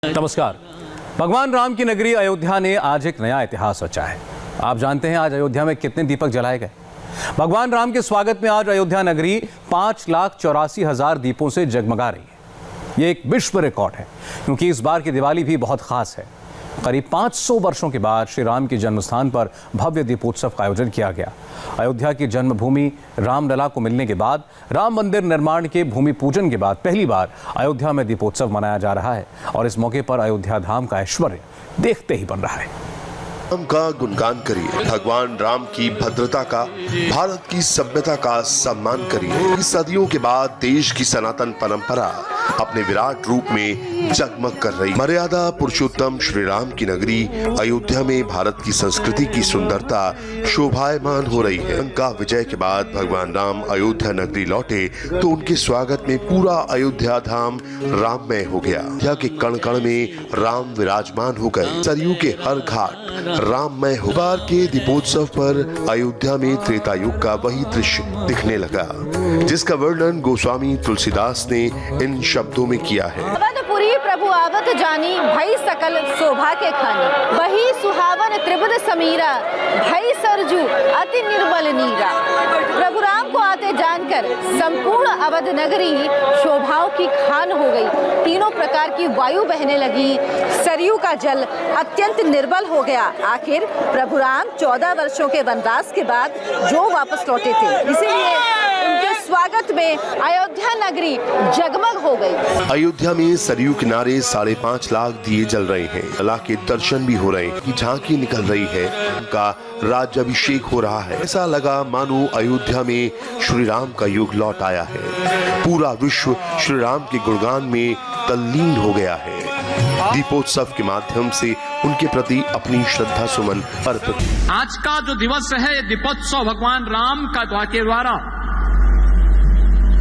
नमस्कार। भगवान राम की नगरी अयोध्या ने आज एक नया इतिहास रचा है। आप जानते हैं आज अयोध्या में कितने दीपक जलाए गए? भगवान राम के स्वागत में आज अयोध्या नगरी 5,84,000 दीपों से जगमगा रही है। ये एक विश्व रिकॉर्ड है क्योंकि इस बार की दिवाली भी बहुत खास है। करीब 500 वर्षों के बाद श्री राम के जन्मस्थान पर भव्य दीपोत्सव का आयोजन किया गया। अयोध्या की जन्मभूमि रामलला को मिलने के बाद राम मंदिर निर्माण के भूमि पूजन के बाद पहली बार अयोध्या में दीपोत्सव मनाया जा रहा है और इस मौके पर अयोध्या धाम का ऐश्वर्य देखते ही बन रहा है। राम का गुणगान करिए, भगवान राम की भद्रता का, भारत की सभ्यता का सम्मान करिए। सदियों के बाद देश की सनातन परंपरा अपने विराट रूप में जगमग कर रही। मर्यादा पुरुषोत्तम श्री राम की नगरी अयोध्या में भारत की संस्कृति की सुंदरता शोभायमान हो रही है। लंका विजय के बाद भगवान राम अयोध्या नगरी लौटे तो उनके स्वागत में पूरा अयोध्या धाम राममय हो गया। अयोध्या के कण कण में राम विराजमान हो गए। सरयू के हर घाट राममय हो। बार के दीपोत्सव पर अयोध्या में त्रेता युग का वही दृश्य दिखने लगा जिसका वर्णन गोस्वामी तुलसीदास ने इन शब्दों में किया है। अवधपुरी प्रभु आवत जानी, भई सकल शोभा के खानी। वही सुहावन त्रिपुर समीरा, भई सरजू अति निर्मल नीरा। प्रभु राम को आते जानकर संपूर्ण अवध नगरी शोभाओं की खान हो गई। तीनों प्रकार की वायु बहने लगी। सरयू का जल अत्यंत निर्मल हो गया। आखिर प्रभु राम 14 वर्षों के वनवास के बाद जो वापस लौटे थे, इसीलिए उनके स्वागत में अयोध्या नगरी जगमग हो गई। अयोध्या में सरयू किनारे 5.5 लाख दिए जल रहे हैं। अल्लाह के दर्शन भी हो रहे हैं कि झांकी निकल रही है। उनका राज्याभिषेक हो रहा है। ऐसा लगा मानो अयोध्या में श्री राम का युग लौट आया है। पूरा विश्व श्री राम के गुणगान में तल्लीन हो गया है। दीपोत्सव के माध्यम से उनके प्रति अपनी श्रद्धा सुमन अर्पित। आज का जो दिवस है दीपोत्सव भगवान राम का द्वारा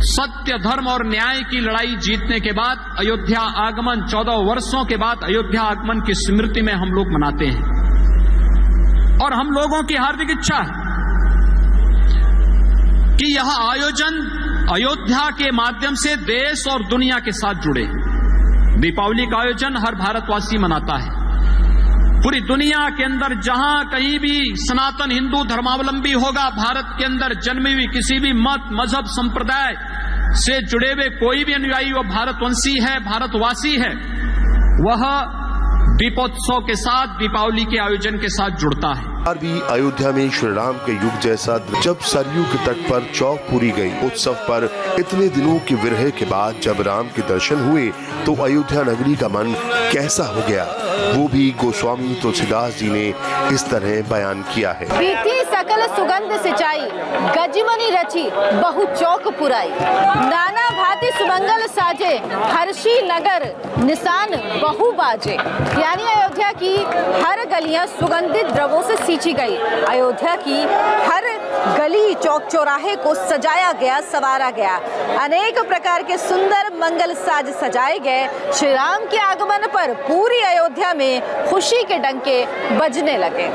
सत्य धर्म और न्याय की लड़ाई जीतने के बाद अयोध्या आगमन 14 वर्षों के बाद अयोध्या आगमन की स्मृति में हम लोग मनाते हैं। और हम लोगों की हार्दिक इच्छा है कि यह आयोजन अयोध्या के माध्यम से देश और दुनिया के साथ जुड़े। दीपावली का आयोजन हर भारतवासी मनाता है। पूरी दुनिया के अंदर जहां कहीं भी सनातन हिंदू धर्मावलंबी होगा, भारत के अंदर जन्मी हुई किसी भी मत मजहब संप्रदाय से जुड़े हुए कोई भी अनुयायी वो भारतवंशी है, भारतवासी है, वह दीपोत्सव के साथ दीपावली के आयोजन के साथ जुड़ता है। और भी अयोध्या में श्री राम के युग जैसा जब सरयू के तट पर चौक पूरी गई। उत्सव पर इतने दिनों के विरह के बाद जब राम के दर्शन हुए तो अयोध्या नगरी का मन कैसा हो गया, वो भी गोस्वामी तुलसीदास जी ने इस तरह बयान किया है। बीती सकल सुगंध सिंचाई, गजमनी रची बहु चौक पुराई। नाना भांति सुमंगल साजे, हर्षी नगर निशान बहु बाजे। यानी अयोध्या की हर गलियां सुगंधित द्रव्यों से सींची गई। अयोध्या की हर गली चौक चौराहे को सजाया गया, संवारा गया। अनेक प्रकार के सुंदर मंगल साज सजाए गए। श्री राम के आगमन पर पूरी अयोध्या में खुशी के डंके बजने लगे।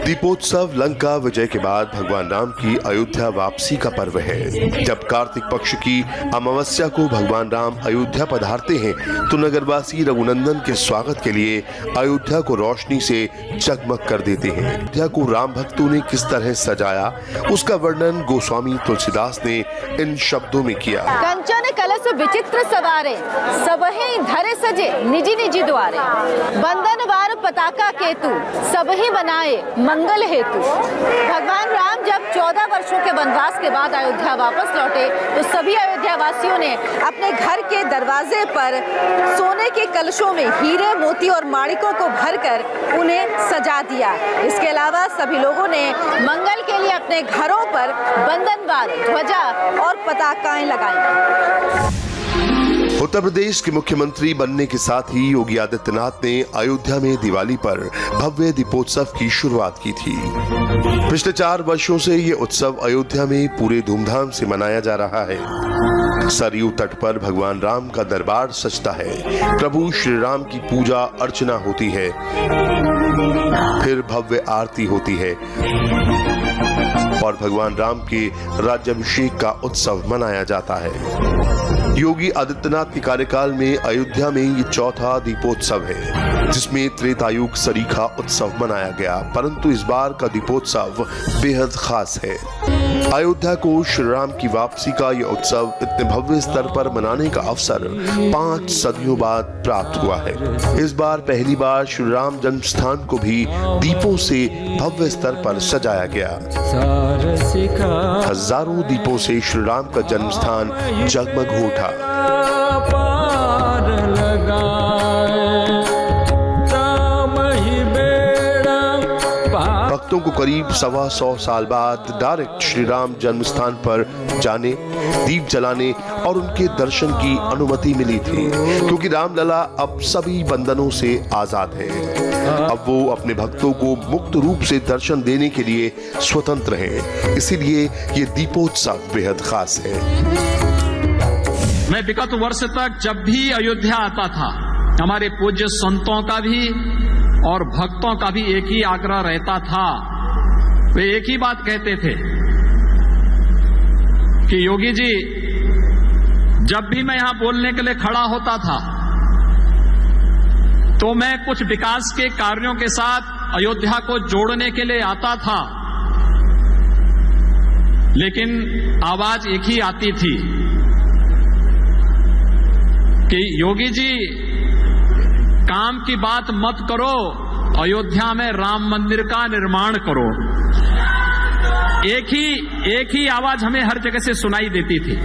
दीपोत्सव लंका विजय के बाद भगवान राम की अयोध्या वापसी का पर्व है। जब कार्तिक पक्ष की अमावस्या को भगवान राम अयोध्या पधारते हैं तो नगरवासी रघुनंदन के स्वागत के लिए अयोध्या को रोशनी से जगमग कर देते हैं। अयोध्या को राम भक्तों ने किस तरह सजाया उसका वर्णन गोस्वामी तुलसीदास ने इन शब्दों में किया। कंचन कलश विचित्र सवारे, सबहि धरे सजे निजी निजी द्वारे। बंधन वार पताका केतु, सबहि बनाए मंगल हेतु। भगवान राम जब 14 वर्षों के वनवास के बाद अयोध्या वापस लौटे तो सभी अयोध्या वासियों ने अपने घर के दरवाजे पर सोने के कलशों में हीरे मोती और माणिकों को भरकर उन्हें सजा दिया। इसके अलावा सभी लोगों ने मंगल के लिए अपने घरों पर बंधनवार ध्वजा और पताकाएं लगाई। उत्तर प्रदेश के मुख्यमंत्री बनने के साथ ही योगी आदित्यनाथ ने अयोध्या में दिवाली पर भव्य दीपोत्सव की शुरुआत की थी। पिछले 4 वर्षों से ये उत्सव अयोध्या में पूरे धूमधाम से मनाया जा रहा है। सरयू तट पर भगवान राम का दरबार सजता है। प्रभु श्री राम की पूजा अर्चना होती है, फिर भव्य आरती होती है और भगवान राम के राज्याभिषेक का उत्सव मनाया जाता है। योगी आदित्यनाथ के कार्यकाल में अयोध्या में ये चौथा दीपोत्सव है, जिसमें त्रेतायुग सरीखा उत्सव मनाया गया, परंतु इस बार का दीपोत्सव बेहद खास है। अयोध्या को श्री राम की वापसी का यह उत्सव इतने भव्य स्तर पर मनाने का अवसर 5 सदियों बाद प्राप्त हुआ है। इस बार पहली बार श्री राम जन्म स्थान को भी दीपों से भव्य स्तर पर सजाया गया। हजारों दीपों से श्री राम का जन्म स्थान जगमग उठा। भक्तों को करीब 125 साल बाद डायरेक्ट श्री राम जन्म स्थान पर जाने, दीप जलाने और उनके दर्शन की अनुमति मिली थी, क्योंकि रामलला अब सभी बंधनों से आजाद है। अब वो अपने भक्तों को मुक्त रूप से दर्शन देने के लिए स्वतंत्र हैं। इसीलिए ये दीपोत्सव बेहद खास है। मैं विगत वर्ष तक जब भी अयोध्या आता था, हमारे पूज्य संतों का भी और भक्तों का भी एक ही आग्रह रहता था। वे एक ही बात कहते थे कि योगी जी, जब भी मैं यहां बोलने के लिए खड़ा होता था तो मैं कुछ विकास के कार्यों के साथ अयोध्या को जोड़ने के लिए आता था, लेकिन आवाज एक ही आती थी कि योगी जी, काम की बात मत करो, अयोध्या में राम मंदिर का निर्माण करो। एक ही आवाज हमें हर जगह से सुनाई देती थी।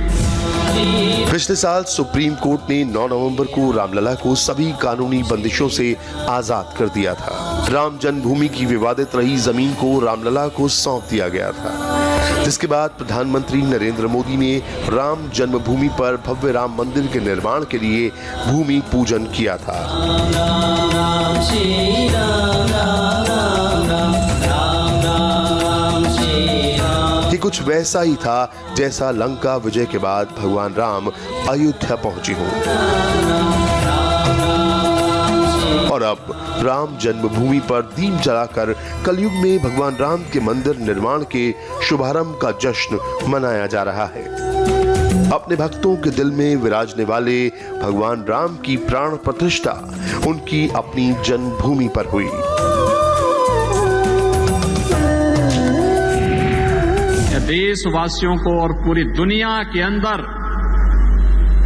पिछले साल सुप्रीम कोर्ट ने 9 नवंबर को रामलला को सभी कानूनी बंदिशों से आजाद कर दिया था। राम जन्मभूमि की विवादित रही जमीन को रामलला को सौंप दिया गया था, जिसके बाद प्रधानमंत्री नरेंद्र मोदी ने राम जन्मभूमि पर भव्य राम मंदिर के निर्माण के लिए भूमि पूजन किया था। ये कुछ वैसा ही था जैसा लंका विजय के बाद भगवान राम अयोध्या पहुंचे हों। और अब राम जन्मभूमि पर दीप जलाकर कलयुग में भगवान राम के मंदिर निर्माण के शुभारंभ का जश्न मनाया जा रहा है। अपने भक्तों के दिल में विराजने वाले भगवान राम की प्राण प्रतिष्ठा उनकी अपनी जन्मभूमि पर हुई। देशवासियों को और पूरी दुनिया के अंदर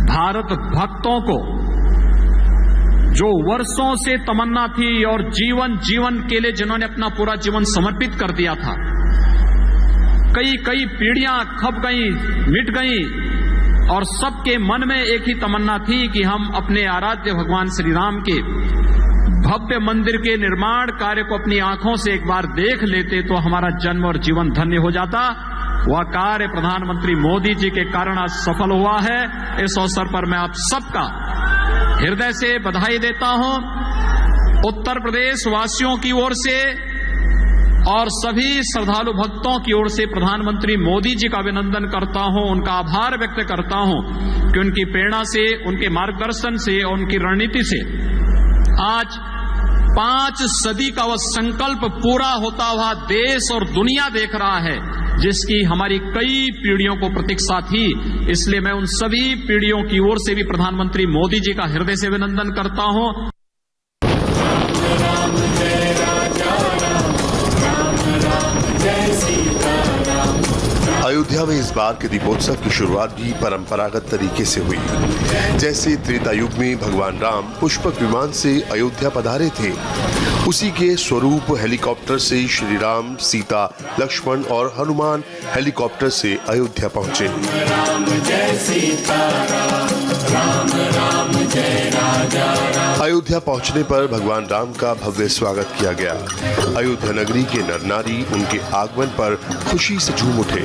भारत भक्तों को जो वर्षों से तमन्ना थी और जीवन के लिए जिन्होंने अपना पूरा जीवन समर्पित कर दिया था, कई पीढ़ियां खप गई, मिट गई, और सबके मन में एक ही तमन्ना थी कि हम अपने आराध्य भगवान श्री राम के भव्य मंदिर के निर्माण कार्य को अपनी आंखों से एक बार देख लेते तो हमारा जन्म और जीवन धन्य हो जाता। वह कार्य प्रधानमंत्री मोदी जी के कारण आज सफल हुआ है। इस अवसर पर मैं आप सबका हृदय से बधाई देता हूं। उत्तर प्रदेश वासियों की ओर से और सभी श्रद्धालु भक्तों की ओर से प्रधानमंत्री मोदी जी का अभिनंदन करता हूं, उनका आभार व्यक्त करता हूं कि उनकी प्रेरणा से, उनके मार्गदर्शन से और उनकी रणनीति से आज 5 सदी का वह संकल्प पूरा होता हुआ देश और दुनिया देख रहा है, जिसकी हमारी कई पीढ़ियों को प्रतीक्षा थी। इसलिए मैं उन सभी पीढ़ियों की ओर से भी प्रधानमंत्री मोदी जी का हृदय से अभिनंदन करता हूं। अयोध्या में इस बार के दीपोत्सव की शुरुआत भी परंपरागत तरीके से हुई। जैसे त्रेता युग में भगवान राम पुष्पक विमान से अयोध्या पधारे थे, उसी के स्वरूप हेलीकॉप्टर से श्री राम, सीता, लक्ष्मण और हनुमान हेलीकॉप्टर से अयोध्या पहुंचे। अयोध्या पहुंचने पर भगवान राम का भव्य स्वागत किया गया। अयोध्या नगरी के नर नारी उनके आगमन पर खुशी से झूम उठे।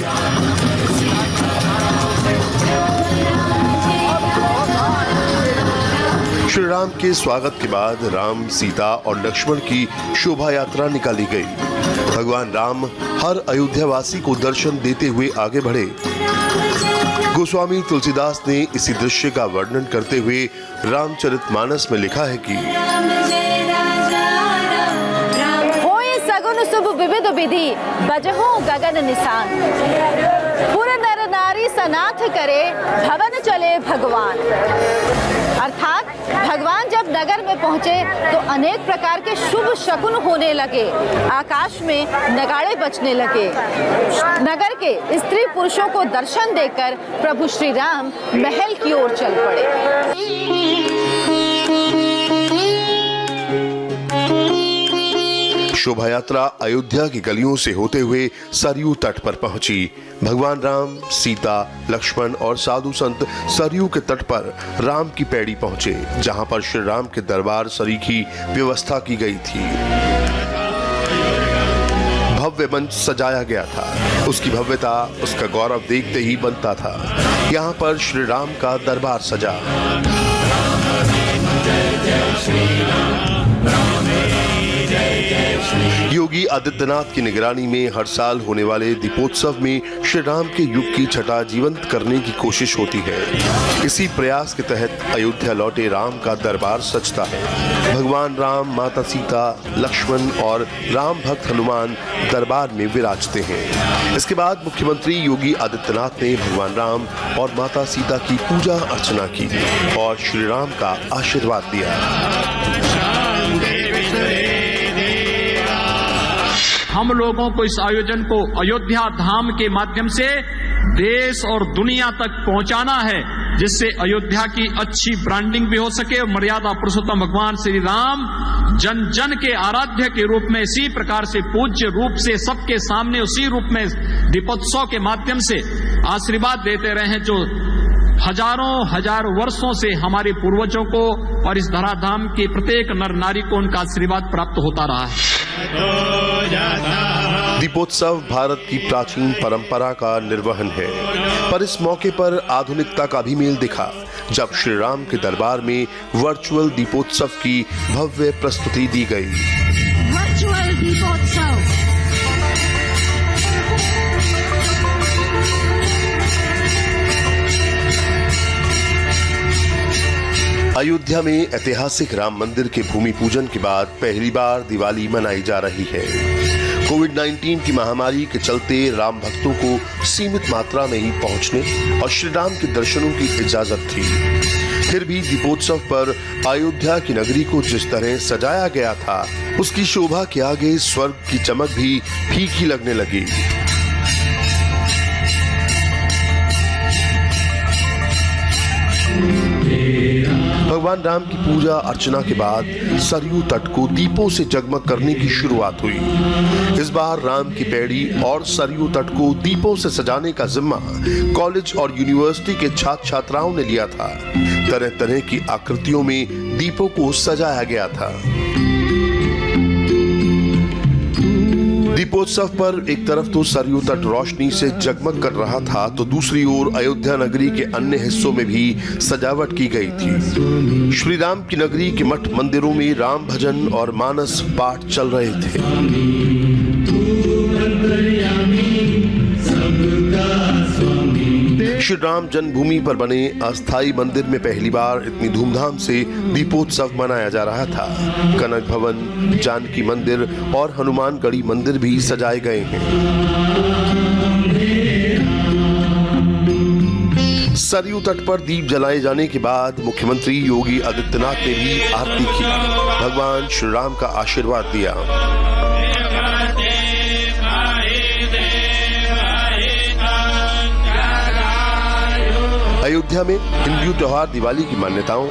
श्री राम के स्वागत के बाद राम, सीता और लक्ष्मण की शोभा यात्रा निकाली गई। भगवान राम हर अयोध्यावासी को दर्शन देते हुए आगे बढ़े। गोस्वामी तुलसीदास ने इसी दृश्य का वर्णन करते हुए रामचरितमानस में लिखा है कि होय सगुन शुभ विविध विधि बजहु गगन निशान, पुर नर नारी करी सनाथ करे भवन चले भगवान। अर्थात भगवान जब नगर में पहुंचे तो अनेक प्रकार के शुभ शकुन होने लगे, आकाश में नगाड़े बजने लगे। नगर के स्त्री पुरुषों को दर्शन देकर प्रभु श्री राम महल की ओर चल पड़े। शोभा यात्रा अयोध्या की गलियों से होते हुए सरयू तट पर पहुंची। भगवान राम, सीता, लक्ष्मण और साधु संत सरयू के तट पर राम की पैड़ी पहुंचे, जहां पर श्री राम के दरबार सरी की व्यवस्था की गई थी। भव्य मंच सजाया गया था। उसकी भव्यता, उसका गौरव देखते ही बनता था। यहाँ पर श्री राम का दरबार सजा। योगी आदित्यनाथ की निगरानी में हर साल होने वाले दीपोत्सव में श्री राम के युग की छटा जीवंत करने की कोशिश होती है। इसी प्रयास के तहत अयोध्या लौटे राम का दरबार सजता है। भगवान राम, माता सीता, लक्ष्मण और राम भक्त हनुमान दरबार में विराजते हैं। इसके बाद मुख्यमंत्री योगी आदित्यनाथ ने भगवान राम और माता सीता की पूजा अर्चना की और श्री राम का आशीर्वाद दिया। हम लोगों को इस आयोजन को अयोध्या धाम के माध्यम से देश और दुनिया तक पहुंचाना है, जिससे अयोध्या की अच्छी ब्रांडिंग भी हो सके और मर्यादा पुरुषोत्तम भगवान श्री राम जन जन के आराध्य के रूप में, इसी प्रकार से पूज्य रूप से सबके सामने उसी रूप में दीपोत्सव के माध्यम से आशीर्वाद देते रहे, जो हजारों वर्षों से हमारे पूर्वजों को और इस धराधाम के प्रत्येक नर नारी को उनका आशीर्वाद प्राप्त होता रहा है। दीपोत्सव भारत की प्राचीन परंपरा का निर्वहन है, पर इस मौके पर आधुनिकता का भी मेल दिखा जब श्री राम के दरबार में वर्चुअल दीपोत्सव की भव्य प्रस्तुति दी गई। वर्चुअल दीपोत्सव अयोध्या में ऐतिहासिक राम मंदिर के भूमि पूजन के बाद पहली बार दिवाली मनाई जा रही है। कोविड-19 की महामारी के चलते राम भक्तों को सीमित मात्रा में ही पहुंचने और श्री राम के दर्शनों की इजाजत थी। फिर भी दीपोत्सव पर अयोध्या की नगरी को जिस तरह सजाया गया था, उसकी शोभा के आगे स्वर्ग की चमक भी फीकी लगने लगी। भगवान राम की पूजा अर्चना के बाद सरयू तट को दीपों से जगमग करने की शुरुआत हुई। इस बार राम की पैड़ी और सरयू तट को दीपों से सजाने का जिम्मा कॉलेज और यूनिवर्सिटी के छात्र छात्राओं ने लिया था। तरह तरह की आकृतियों में दीपों को सजाया गया था। दीपोत्सव पर एक तरफ तो सरयू तट रोशनी से जगमग कर रहा था, तो दूसरी ओर अयोध्या नगरी के अन्य हिस्सों में भी सजावट की गई थी। श्री राम की नगरी के मठ मंदिरों में राम भजन और मानस पाठ चल रहे थे। श्री राम जन्मभूमि पर बने अस्थायी मंदिर में पहली बार इतनी धूमधाम से दीपोत्सव मनाया जा रहा था। कनक भवन, जानकी मंदिर और हनुमानगढ़ी मंदिर भी सजाए गए हैं। सरयू तट पर दीप जलाए जाने के बाद मुख्यमंत्री योगी आदित्यनाथ ने भी आरती की, भगवान श्री राम का आशीर्वाद दिया। अयोध्या में हिंदू त्योहार दिवाली की मान्यताओं,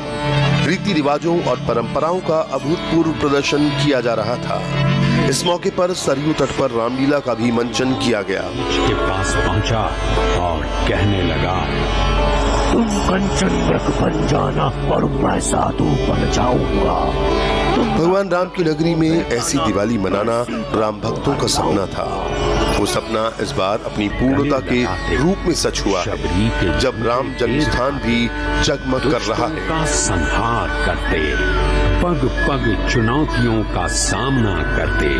रीति रिवाजों और परंपराओं का अभूतपूर्व प्रदर्शन किया जा रहा था। इस मौके पर सरयू तट पर रामलीला का भी मंचन किया गया। के पास पहुंचा और कहने लगा, तुम कंचन मृग बन जाना और मैं साधु बन जाऊंगा। भगवान राम की नगरी में ऐसी दिवाली मनाना राम भक्तों का सपना था। वो सपना इस बार अपनी पूर्णता के रूप में सच हुआ है, जब राम जन्मस्थान भी जगमग कर रहा है। का संहार करते, पग पग चुनौतियों का सामना करते,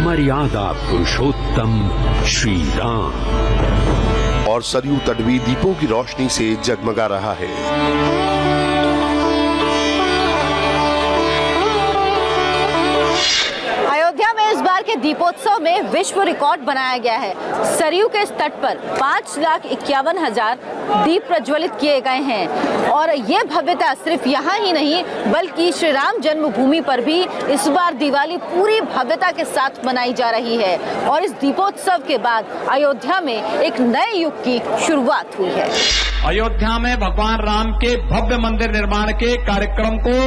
मर्यादा पुरुषोत्तम श्री राम। और सरयू तट भी दीपों की रोशनी से जगमगा रहा है। अयोध्या में इस बार के दीपोत्सव में विश्व रिकॉर्ड बनाया गया है। सरयू के तट पर 5,51,000 दीप प्रज्वलित किए गए हैं और ये भव्यता सिर्फ यहाँ ही नहीं बल्कि श्री राम जन्मभूमि पर भी इस बार दिवाली पूरी भव्यता के साथ मनाई जा रही है और इस दीपोत्सव के बाद अयोध्या में एक नए युग की शुरुआत हुई है। अयोध्या में भगवान राम के भव्य मंदिर निर्माण के कार्यक्रम को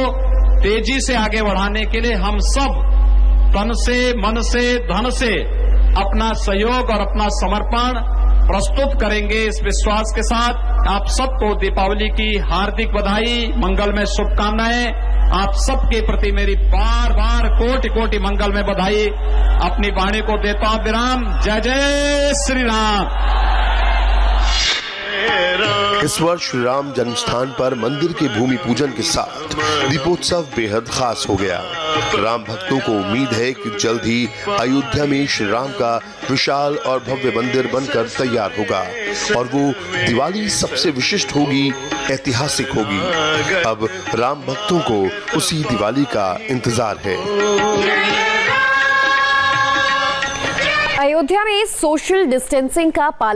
तेजी से आगे बढ़ाने के लिए हम सब तन से, मन से, धन से अपना सहयोग और अपना समर्पण प्रस्तुत करेंगे। इस विश्वास के साथ आप सबको दीपावली की हार्दिक बधाई, मंगलमय शुभकामनाएं। आप सबके प्रति मेरी बार बार कोटि कोटि मंगल में बधाई। अपनी वाणी को देता हूं विराम। जय जय श्री राम। इस वर्ष श्री राम जन्म स्थान पर मंदिर के भूमि पूजन के साथ दीपोत्सव बेहद खास हो गया। राम भक्तों को उम्मीद है कि जल्द ही अयोध्या में श्री राम का विशाल और भव्य मंदिर बनकर तैयार होगा और वो दिवाली सबसे विशिष्ट होगी, ऐतिहासिक होगी। अब राम भक्तों को उसी दिवाली का इंतजार है। अयोध्या में सोशल डिस्टेंसिंग का पालन